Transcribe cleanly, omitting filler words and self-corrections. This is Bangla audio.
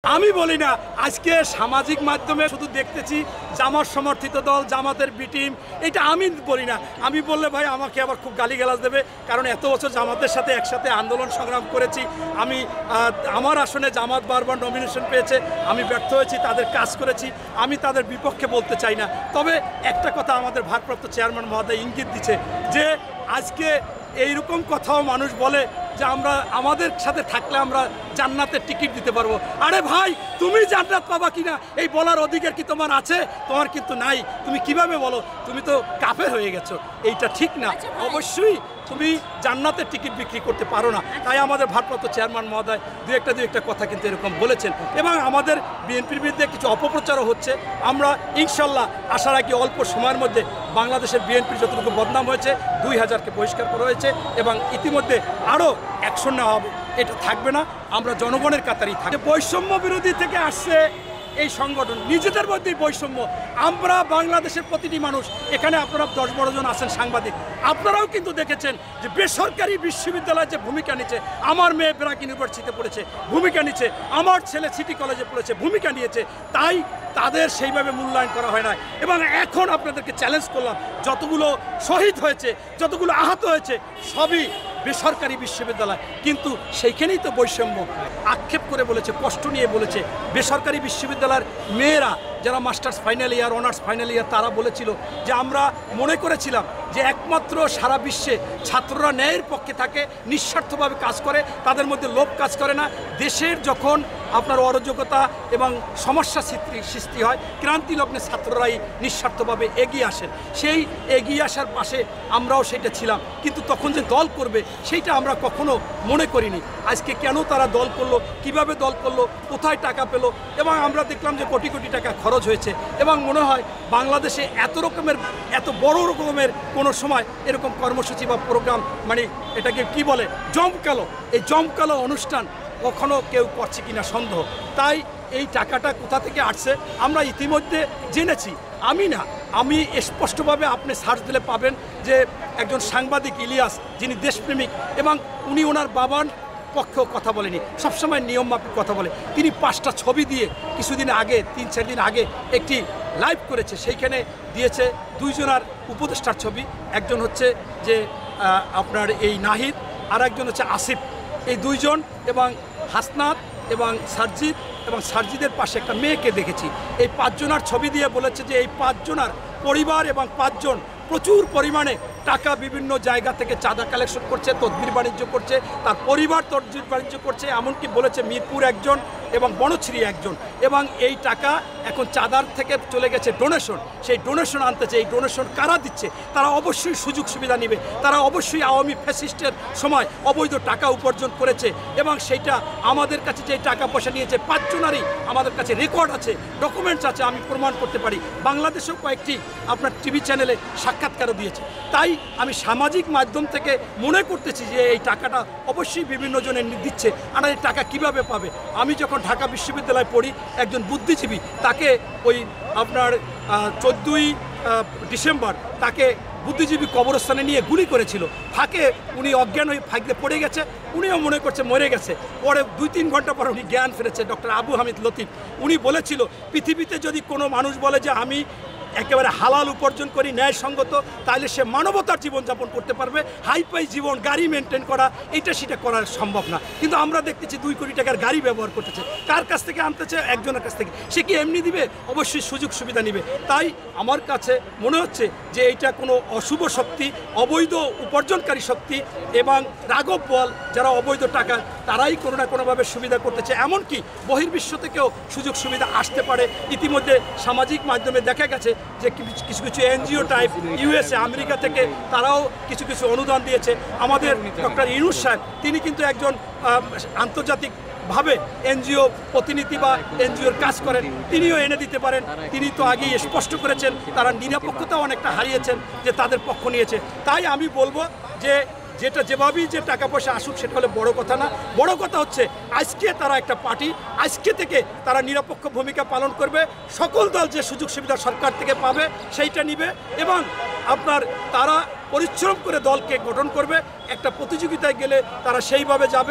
আমি বলি না আজকে সামাজিক মাধ্যমে শুধু দেখতেছি জামাত সমর্থিত দল জামাতের বি টিম, এটা আমি বলি না। আমি বললে ভাই আমাকে আবার খুব গালিগালাজ দেবে, কারণ এত বছর জামাতের সাথে একসাথে আন্দোলন সংগ্রাম করেছি। আমি আমার আসনে জামাত বারবার নমিনেশন পেয়েছে, আমি ব্যর্থ হয়েছি, তাদের কাজ করেছি, আমি তাদের বিপক্ষে বলতে চাই না। তবে একটা কথা আমাদের ভারপ্রাপ্ত চেয়ারম্যান মহোদয় ইঙ্গিত দিচ্ছে যে আজকে এইরকম কথাও মানুষ বলে যে আমরা আমাদের সাথে থাকলে আমরা জান্নাতের টিকিট দিতে পারবো। আরে ভাই, তুমি জান্নাত পাবা কিনা এই বলার অধিকার কি তোমার আছে? তোমার কিন্তু নাই। তুমি কিভাবে বলো? তুমি তো কাফের হয়ে গেছো, এইটা ঠিক না। অবশ্যই তুমি জান্নাতের টিকিট বিক্রি করতে পারো না। তাই আমাদের ভারপ্রাপ্ত চেয়ারম্যান মহোদয় দু একটা কথা কিন্তু এরকম বলেছেন, এবং আমাদের বিএনপির বিরুদ্ধে কিছু অপপ্রচারও হচ্ছে। আমরা ইনশাল্লাহ আশা রাখি অল্প সময়ের মধ্যে বাংলাদেশের বিএনপির যতটুকু বদনাম হয়েছে 2000কে বহিষ্কার করা হয়েছে, এবং ইতিমধ্যে আরও অ্যাকশন নেওয়া হবে। এটা থাকবে না, আমরা জনগণের কাতারেই থাকবে। বৈষম্য বিরোধী থেকে আসছে এই সংগঠন, নিজেদের মধ্যেই বৈষম্য। আমরা বাংলাদেশের প্রতিটি মানুষ, এখানে আপনারা 10-12 জন আছেন সাংবাদিক, আপনারাও কিন্তু দেখেছেন যে বেসরকারি বিশ্ববিদ্যালয়ে যে ভূমিকা নিচ্ছে, আমার মেয়ে ব্র্যাক ইউনিভার্সিটিতে পড়েছে, ভূমিকা নিচ্ছে, আমার ছেলে সিটি কলেজে পড়েছে, ভূমিকা নিয়েছে, তাই তাদের সেইভাবে মূল্যায়ন করা হয় না। এবং এখন আপনাদেরকে চ্যালেঞ্জ করলাম, যতগুলো শহীদ হয়েছে, যতগুলো আহত হয়েছে, সবই বেসরকারি বিশ্ববিদ্যালয়, কিন্তু সেইখানেই তো বৈষম্য। আক্ষেপ করে বলেছে, কষ্ট নিয়ে বলেছে। বেসরকারি বিশ্ববিদ্যালয়ের মেয়েরা যারা masters final year, honours final year, তারা বলেছিল যে আমরা মনে করেছিলাম যে একমাত্র সারা বিশ্বে ছাত্ররা ন্যায়ের পক্ষে থাকে, নিঃস্বার্থভাবে কাজ করে, তাদের মধ্যে লোভ কাজ করে না। দেশের যখন আপনার অরাজকতা এবং সমস্যা সৃষ্টি হয়, ক্রান্তি লগ্নে ছাত্ররাই নিঃস্বার্থভাবে এগিয়ে আসেন। সেই এগিয়ে আসার পাশে আমরাও সেটা ছিলাম, কিন্তু তখন যে দল করবে সেইটা আমরা কখনো মনে করিনি। আজকে কেন তারা দল করলো, কিভাবে দল করলো, কোথায় টাকা পেলো, এবং আমরা দেখলাম যে কোটি কোটি টাকা খরচ হয়েছে। এবং মনে হয় বাংলাদেশে এত বড় রকমের কোনো সময় এরকম কর্মসূচি বা প্রোগ্রাম, মানে এটাকে কি বলে, জমকালো, এই জমকালো অনুষ্ঠান কখনো কেউ করছে কিনা সন্দেহ। তাই এই টাকাটা কোথা থেকে আসছে আমরা ইতিমধ্যে জেনেছি। আমি স্পষ্টভাবে আপনি সার্চ দিলে পাবেন যে একজন সাংবাদিক ইলিয়াস, যিনি দেশপ্রেমিক, এবং উনি ওনার বাবার পক্ষেও কথা বলেনি, সবসময় নিয়মমাফিক কথা বলে। তিনি 5টা ছবি দিয়ে কিছুদিন আগে, 3-4 দিন আগে একটি লাইভ করেছে, সেইখানে দিয়েছে 2 জনার উপদেষ্টার ছবি। একজন হচ্ছে যে আপনার এই নাহিদ, আর একজন হচ্ছে আসিফ। এই 2 জন, এবং হাসনাত এবং সারজিদ, এবং সারজিদের পাশে একটা মেয়েকে দেখেছি। এই 5 জনার ছবি দিয়ে বলেছে যে এই 5 জনার পরিবার এবং 5 জন প্রচুর পরিমাণে টাকা বিভিন্ন জায়গা থেকে চাঁদা কালেকশন করছে, তদবির বাণিজ্য করছে, তার পরিবার তদবির বাণিজ্য করছে। এমনকি বলেছে মিরপুর একজন এবং বনশ্রী একজন, এবং এই টাকা এখন চাঁদার থেকে চলে গেছে ডোনেশন। সেই ডোনেশন আনতেছে। এই ডোনেশন কারা দিচ্ছে? তারা অবশ্যই সুযোগ সুবিধা নেবে, তারা অবশ্যই আওয়ামী ফ্যাসিস্টের সময় অবৈধ টাকা উপার্জন করেছে, এবং সেইটা আমাদের কাছে যে টাকা পয়সা নিয়েছে 5 জনারই আমাদের কাছে রেকর্ড আছে, ডকুমেন্টস আছে, আমি প্রমাণ করতে পারি। বাংলাদেশেও কয়েকটি আপনার টিভি চ্যানেলে সাক্ষাৎকারও দিয়েছে। তাই আমি সামাজিক মাধ্যম থেকে মনে করতেছি যে এই টাকাটা অবশ্যই বিভিন্ন জনের দিচ্ছে। আর এই টাকা কিভাবে পাবে? আমি যখন ঢাকা বিশ্ববিদ্যালয়ে পড়ি, একজন বুদ্ধিজীবী, তাকে ওই আপনার 14ই ডিসেম্বর তাকে বুদ্ধিজীবী কবরস্থানে নিয়ে গুলি করেছিল। ফাঁকে উনি অজ্ঞান হয়ে ফাঁকতে পড়ে গেছে, উনিও মনে করছে মরে গেছে। পরে 2-3 ঘন্টা পর উনি জ্ঞান ফিরেছে। ডক্টর আবু হামিদ লতিফ, উনি বলেছিল পৃথিবীতে যদি কোনো মানুষ বলে যে আমি একেবারে হালাল উপার্জন করি, ন্যায়সঙ্গত, তাহলে সে মানবতার জীবনযাপন করতে পারবে। হাইফাই জীবন, গাড়ি মেনটেন করা, এইটা সেটা করা সম্ভব না। কিন্তু আমরা দেখতেছি 2 কোটি টাকার গাড়ি ব্যবহার করতেছে। কার কাছ থেকে আনতেছে? একজনের কাছ থেকে। সে কি এমনি দিবে? অবশ্যই সুযোগ সুবিধা নেবে। তাই আমার কাছে মনে হচ্ছে যে এইটা কোনো অশুভ শক্তি, অবৈধ উপার্জনকারী শক্তি, এবং রাঘব বোয়াল যারা অবৈধ টাকা, তারাই কোনো না কোনোভাবে সুবিধা করতেছে। এমনকি বহির্বিশ্ব থেকেও সুযোগ সুবিধা আসতে পারে। ইতিমধ্যে সামাজিক মাধ্যমে দেখা গেছে যে কিছু কিছু এনজিও টাইপ ইউএসএ, আমেরিকা থেকে তারাও কিছু কিছু অনুদান দিয়েছে। আমাদের ডক্টর ইউনূস সাহেব, তিনি কিন্তু একজন আন্তর্জাতিকভাবে এনজিও প্রতিনিধি বা এনজিওর কাজ করেন, তিনিও এনে দিতে পারেন। তিনি তো আগেই স্পষ্ট করেছেন তারা নিরপেক্ষতাও অনেকটা হারিয়েছেন, যে তাদের পক্ষ নিয়েছে। তাই আমি বলবো যে যেটা যেভাবেই যে টাকা পয়সা আসুক সেটা হলে বড় কথা না। বড় কথা হচ্ছে আজকে তারা একটা পার্টি, আজকে থেকে তারা নিরপেক্ষ ভূমিকা পালন করবে। সকল দল যে সুযোগ সুবিধা সরকার থেকে পাবে সেইটা নিবে, এবং আপনার তারা পরিশ্রম করে দলকে গঠন করবে। একটা প্রতিযোগিতায় গেলে তারা সেইভাবে যাবে।